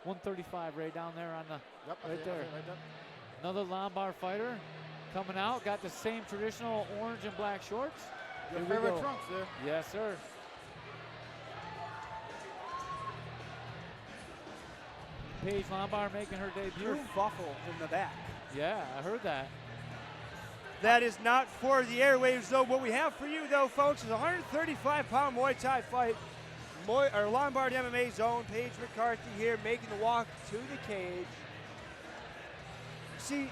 135 right down there on the right there. Right there. Another Lombard fighter coming out. Got the same traditional orange and black shorts. Your favorite trunks there. Yes, sir. Paige Lombard making her debut. Blue Buffalo in the back. Yeah, I heard that. That is not for the airwaves, though. What we have for you, though, folks, is a 135-pound Muay Thai fight. Lombard MMA zone. Paige McCarthy here making the walk to the cage. See,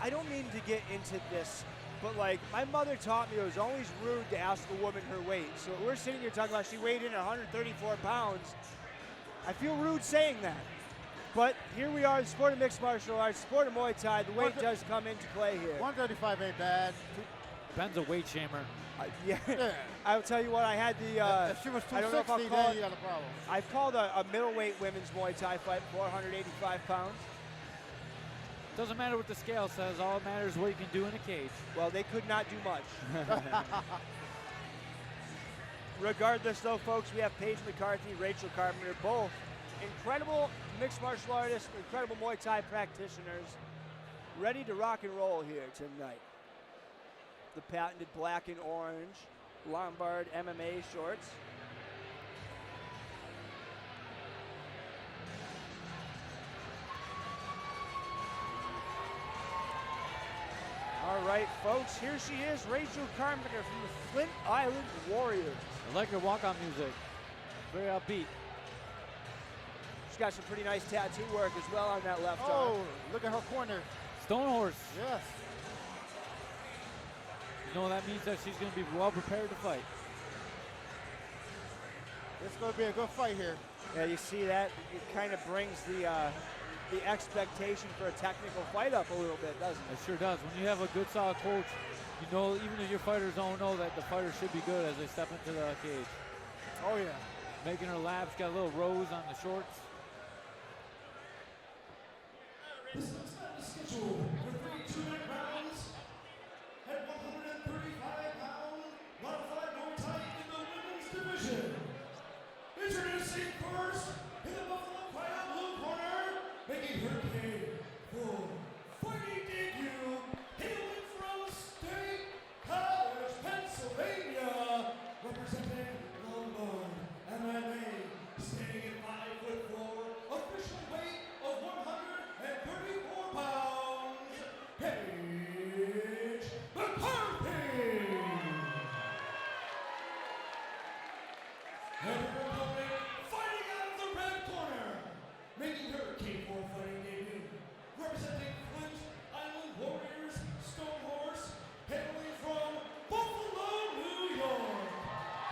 I don't mean to get into this, but like my mother taught me it was always rude to ask a woman her weight. So we're sitting here talking about she weighed in at 134 pounds. I feel rude saying that. But here we are, the sport of mixed martial arts, sport of Muay Thai. The weight does come into play here. 135 ain't bad. Ben's a weight shamer. Yeah. I'll tell you what, I had the, if she was 260, I don't know if I'll call then it, you got a problem. I've called a middleweight women's Muay Thai fight, 485 pounds. Doesn't matter what the scale says. All that matters is what you can do in a cage. Well, they could not do much. Regardless, though, folks, we have Paige McCarthy, Rychelle Carpenter, both incredible mixed martial artists, incredible Muay Thai practitioners, ready to rock and roll here tonight. The patented black and orange Lombard MMA shorts. All right, folks, here she is, Rychelle Carpenter from the Flint Island Warriors. I like her walk-on music. Very upbeat. She's got some pretty nice tattoo work as well on that left arm. Oh, look at her corner. Stone horse. Yes. You know that means that she's going to be well prepared to fight. It's going to be a good fight here. Yeah, you see that? It kind of brings the expectation for a technical fight up a little bit, doesn't it? It sure does. When you have a good, solid coach, you know, even if your fighters don't know, that the fighter should be good as they step into the cage. Oh, yeah. Making her laps, got a little rose on the shorts. This is scheduled for 3 2-minute rounds at 135-pound modified Muay Thai in the women's division. Introducing first in the Buffalo Crowd blue corner, making her full fighting debut, hailing from State College, Pennsylvania, representing Lombard MMA, standing at 5'4", official weight of 134 pounds, Paige McCarthy. And her opponent, fighting out of the red corner, making her K4 fighting debut, representing Flint Island Warriors, Stone Horse, hailing from Buffalo, New York,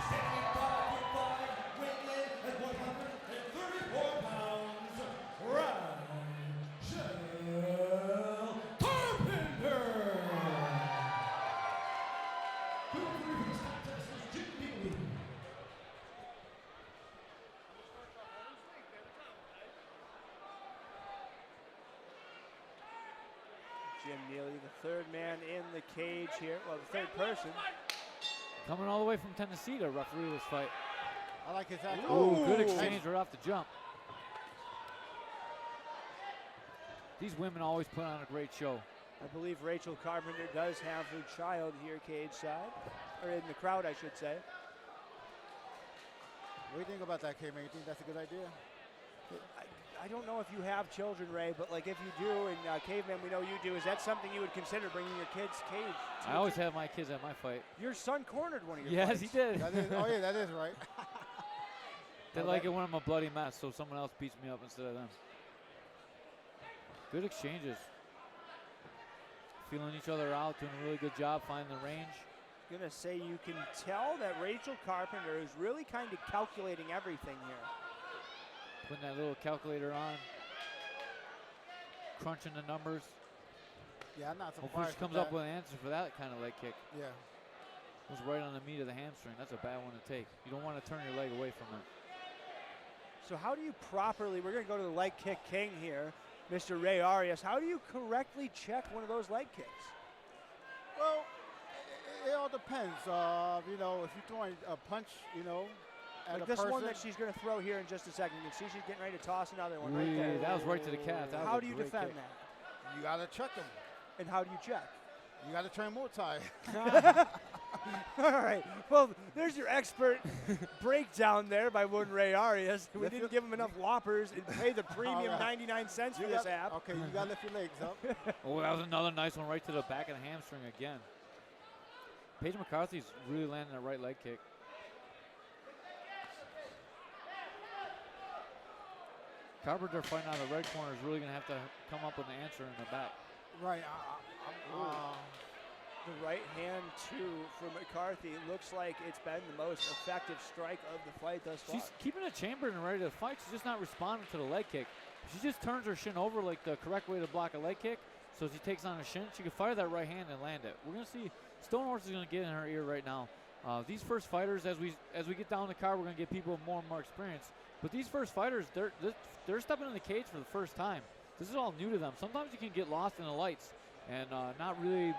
standing at 5'5", weighing in at 134 pounds, Rychelle Carpenter. The referee for this contest is Jim Neely. Jim Neely, the third man in the cage here. Well, the third person. Coming all the way from Tennessee to referee this fight. I like his action. Oh, good exchange right off the jump. These women always put on a great show. I believe Rychelle Carpenter does have her child here cage side, or in the crowd, I should say. What do you think about that, K-Man? You think that's a good idea? I don't know if you have children, Ray, but like if you do, and Caveman, we know you do, is that something you would consider bringing your kids' cage to? I always have my kids at my fight. Your son cornered one of your Yes, fights. he did. That is, oh, yeah, that is right. They like it when I'm a bloody mess, so someone else beats me up instead of them. Good exchanges. Feeling each other out, doing a really good job finding the range. I'm gonna say you can tell that Rychelle Carpenter is really kind of calculating everything here. Putting that little calculator on. Crunching the numbers. Yeah, I'm not surprised. Hopefully she comes up with an answer for that kind of leg kick. Yeah. It was right on the meat of the hamstring. That's a bad one to take. You don't want to turn your leg away from it. So how do you properly, we're gonna go to the leg kick king here, Mr. Ray Arias. How do you correctly check one of those leg kicks? Well, it all depends. You know, if you're throwing a punch, you know, at Like a this person. one that she's going to throw here in just a second. You can see she's getting ready to toss another one right Ooh, there. that was right to the calf. That was How a do you great defend kick. that? You gotta check them. And how do you check? You gotta train Muay Thai. All right. Well, there's your expert breakdown there by one Ray Arias. We Lift didn't your- give him enough whoppers and pay the premium All right. 99 cents for You this got- app. Okay, you gotta lift your legs up. Oh, that was another nice one right to the back of the hamstring again. Paige McCarthy's really landing that right leg kick. Carpenter fighting out of the red corner is really going to have to come up with an answer in the back. Right. The right hand, too, for McCarthy. It looks like it's been the most effective strike of the fight thus far. She's keeping it chambered and ready to fight. She's just not responding to the leg kick. She just turns her shin over like the correct way to block a leg kick. So as he takes on her shin, she can fire that right hand and land it. We're going to see Stonehorse is going to get in her ear right now. These first fighters, as we get down the card, we're going to get people with more and more experience. But these first fighters, they're stepping in the cage for the first time. This is all new to them. Sometimes you can get lost in the lights and not really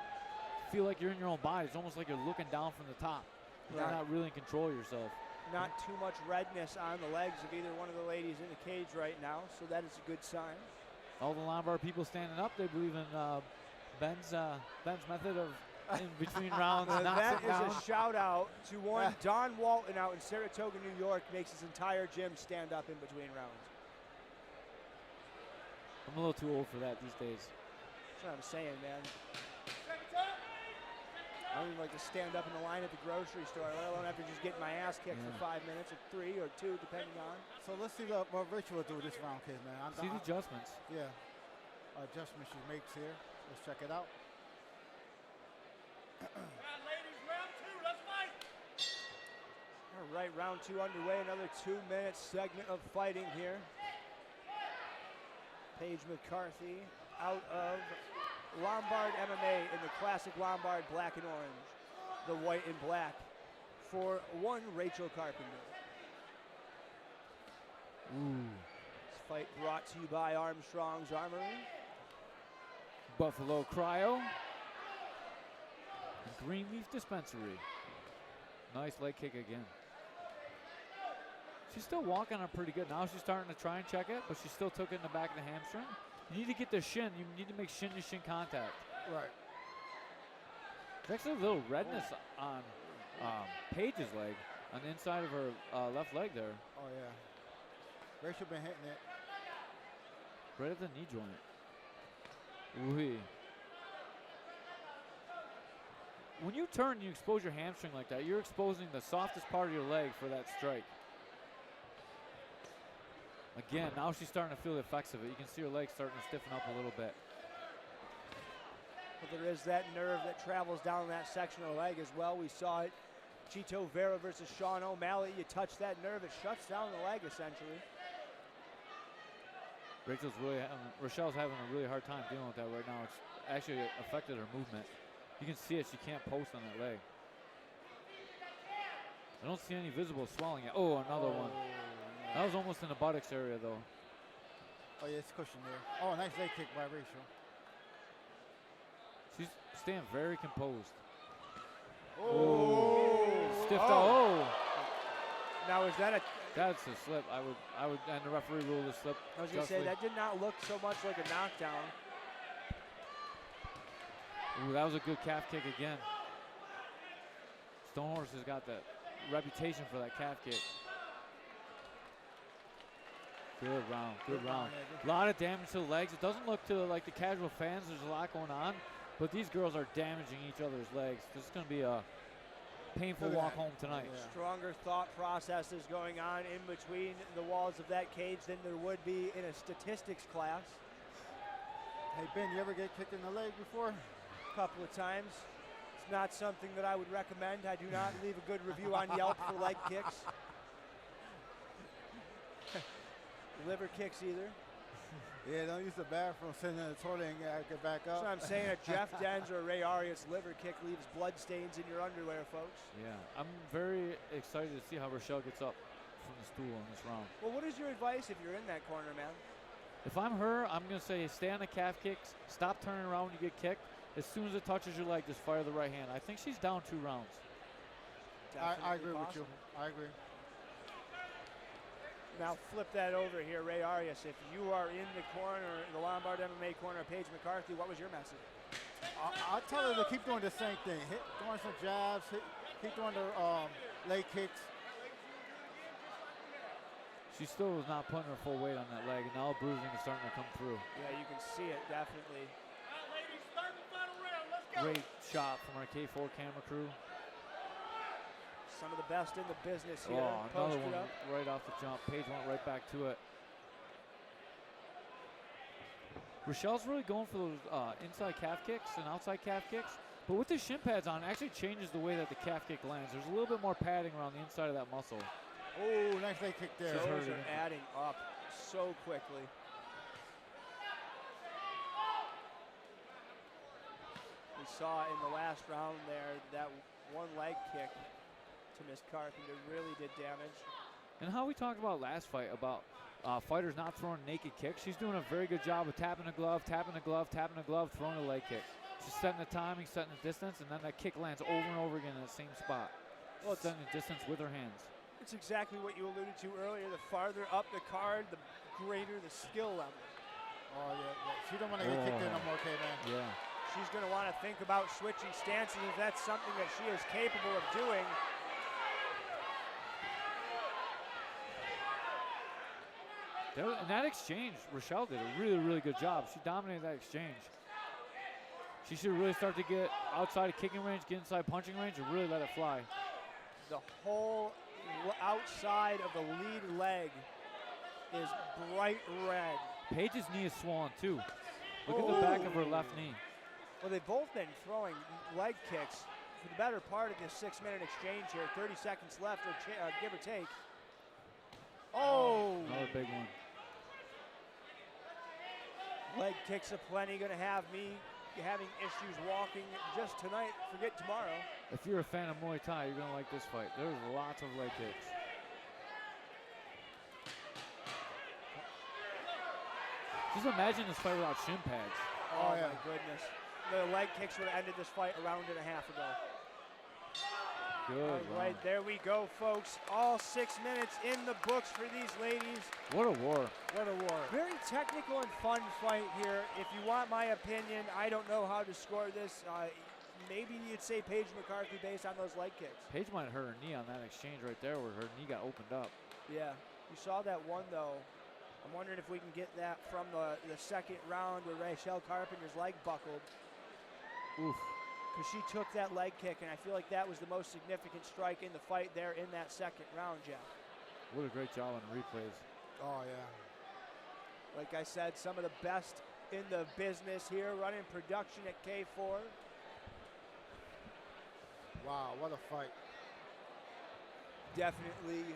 feel like you're in your own body. It's almost like you're looking down from the top. You're Yeah. not really in control of yourself. Not too much redness on the legs of either one of the ladies in the cage right now, so that is a good sign. All the Lombard people standing up, they believe in Ben's method of in between rounds. not That sit is down. a shout out to one Don Walton out in Saratoga, New York, makes his entire gym stand up in between rounds. I'm a little too old for that these days. That's what I'm saying, man. I don't even like to stand up in the line at the grocery store, let alone after just getting my ass kicked for 5 minutes or 3 or 2, depending on. So let's see what Rychelle will do this round, kid, man. See the adjustments. Yeah. Adjustment she makes here. Let's check it out. All right, round 2 underway. Another 2-minute segment of fighting here. Paige McCarthy out of Lombard MMA in the classic Lombard black and orange. The white and black for one Rychelle Carpenter. Ooh. This fight brought to you by Armstrong's Armory. Buffalo Cryo. And Greenleaf Dispensary. Nice leg kick again. She's still walking on pretty good. Now she's starting to try and check it, but she still took it in the back of the hamstring. You need to get the shin. You need to make shin-to-shin contact. Right. There's actually a little redness on Paige's leg, on the inside of her left leg there. Oh, yeah. Rychelle been hitting it. Right at the knee joint. Ooh-wee. When you turn, you expose your hamstring like that. You're exposing the softest part of your leg for that strike. Again, now she's starting to feel the effects of it. You can see her legs starting to stiffen up a little bit. But there is that nerve that travels down that section of the leg as well. We saw it. Chito Vera versus Sean O'Malley. You touch that nerve, it shuts down the leg essentially. Rychelle's having a really hard time dealing with that right now. It's actually affected her movement. You can see it. She can't post on that leg. I don't see any visible swelling yet. Oh, another one. That was almost in the buttocks area, though. Oh, yeah, it's cushion there. Oh, nice leg kick by Rychelle. She's staying very composed. Oh. Stiffed out. Oh. Now is that a, That's a slip. I would, and the referee ruled a slip. I was going to say, justly. that did not look so much like a knockdown. Ooh, that was a good calf kick again. Stonehorse has got that reputation for that calf kick. Good round, good round. A lot of damage to the legs. It doesn't look to like the casual fans, there's a lot going on, but these girls are damaging each other's legs. This is going to be a painful walk home tonight. Yeah. Stronger thought processes going on in between the walls of that cage than there would be in a statistics class. Hey, Ben, you ever get kicked in the leg before? A couple of times. It's not something that I would recommend. I do not leave a good review on Yelp for leg kicks. Liver kicks either. Yeah, don't use the bathroom, sit in the toilet and get back up. So I'm saying a Jeff Dens or a Ray Arias liver kick leaves blood stains in your underwear, folks. Yeah, I'm very excited to see how Rychelle gets up from the stool in this round. Well, what is your advice if you're in that corner, man? If I'm her, I'm going to say stay on the calf kicks, stop turning around when you get kicked. As soon as it touches your leg, just fire the right hand. I think she's down 2 rounds. I Definitely agree with you. possible. I agree. Now flip that over here, Ray Arias. If you are in the corner, the Lombard MMA corner of Paige McCarthy, what was your message? I'll tell her to keep doing the same thing. Throwing some jabs, keep doing the leg kicks. She still is not putting her full weight on that leg, and now bruising is starting to come through. Yeah, you can see it, definitely. Ladies, start the final round. Let's go. Great shot from our K4 camera crew. Some of the best in the business here. Oh, another Posted one up. right off the jump. Paige went right back to it. Rychelle's really going for those inside calf kicks and outside calf kicks, but with the shin pads on, it actually changes the way that the calf kick lands. There's a little bit more padding around the inside of that muscle. Oh, nice leg kick there. Those are adding up so quickly. We saw in the last round there that one leg kick to Miss Carpenter really did damage. And how we talked about last fight about fighters not throwing naked kicks, she's doing a very good job of tapping the glove, tapping the glove, tapping the glove, throwing a leg kick. She's setting the timing, setting the distance, and then that kick lands over and over again in the same spot. Well, it's setting the distance with her hands. It's exactly what you alluded to earlier. The farther up the card, the greater the skill level. Oh, yeah. She don't want to get kicked in no more, K-Man. Yeah. She's going to want to think about switching stances if that's something that she is capable of doing. In that exchange, Rychelle did a really, really good job. She dominated that exchange. She should really start to get outside of kicking range, get inside punching range, and really let it fly. The whole outside of the lead leg is bright red. Paige's knee is swollen too. Look at the back of her left knee. Well, they've both been throwing leg kicks for the better part of this 6-minute exchange here. 30 seconds left, or give or take. Oh! Another big one. Leg kicks aplenty. Going to have me having issues walking just tonight. Forget tomorrow. If you're a fan of Muay Thai, you're going to like this fight. There's lots of leg kicks. Just imagine this fight without shin pads. Oh, yeah. My goodness. The leg kicks would have ended this fight a round and a half ago. Good. All right, there we go, folks. All 6 minutes in the books for these ladies. What a war. What a war. Very technical and fun fight here. If you want my opinion, I don't know how to score this. Maybe you'd say Paige McCarthy based on those leg kicks. Paige might hurt her knee on that exchange right there where her knee got opened up. Yeah, you saw that one though. I'm wondering if we can get that from the second round where Rychelle Carpenter's leg buckled. Oof. Because she took that leg kick, and I feel like that was the most significant strike in the fight there in that second round, Jeff. What a great job on the replays. Oh, yeah. Like I said, some of the best in the business here, running production at K4. Wow, what a fight. Definitely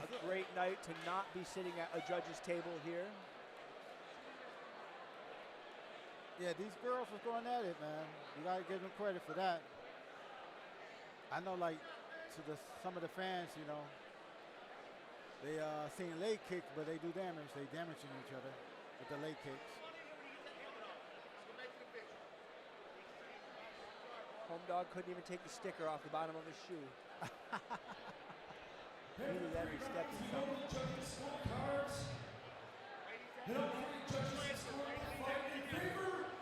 a great night to not be sitting at a judge's table here. Yeah, these girls was going at it, man. You gotta give them credit for that. I know, like, to some of the fans, you know, they seen leg kicks, but they do damage. They damaging each other with the leg kicks. Home Dog couldn't even take the sticker off the bottom of his shoe. Really, that he stepped in something.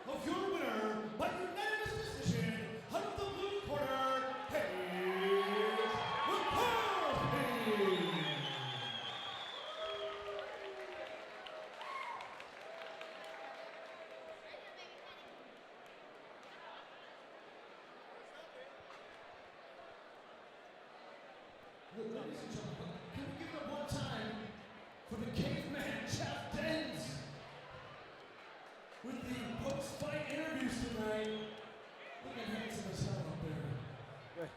Of your winner by unanimous decision out of the blue corner, Paige McCarthy. Ladies and gentlemen, can we give it up one time for the caveman Chef Dens? With the post-fight interviews tonight, looking handsome as hell up there. Good.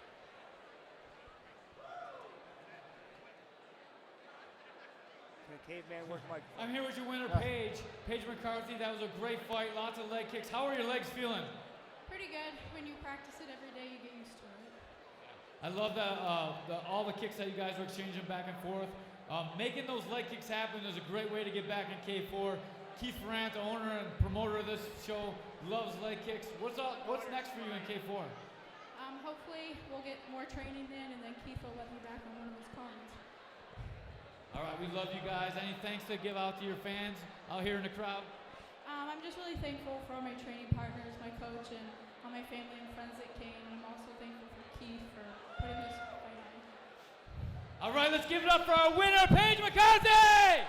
Can a caveman work like? I'm here with your winner, Paige McCarthy. That was a great fight, lots of leg kicks. How are your legs feeling? Pretty good. When you practice it every day, you get used to it. I love that all the kicks that you guys are exchanging back and forth. Making those leg kicks happen is a great way to get back in K4. Keith Ferrant, the owner and promoter of this show, loves leg kicks. What's next for you in K4? Hopefully, we'll get more training in, and then Keith will let me back on one of his cards. All right, we love you guys. Any thanks to give out to your fans out here in the crowd? I'm just really thankful for all my training partners, my coach, and all my family and friends that came. And I'm also thankful for Keith for putting this fight on. All right, let's give it up for our winner, Paige McCarthy!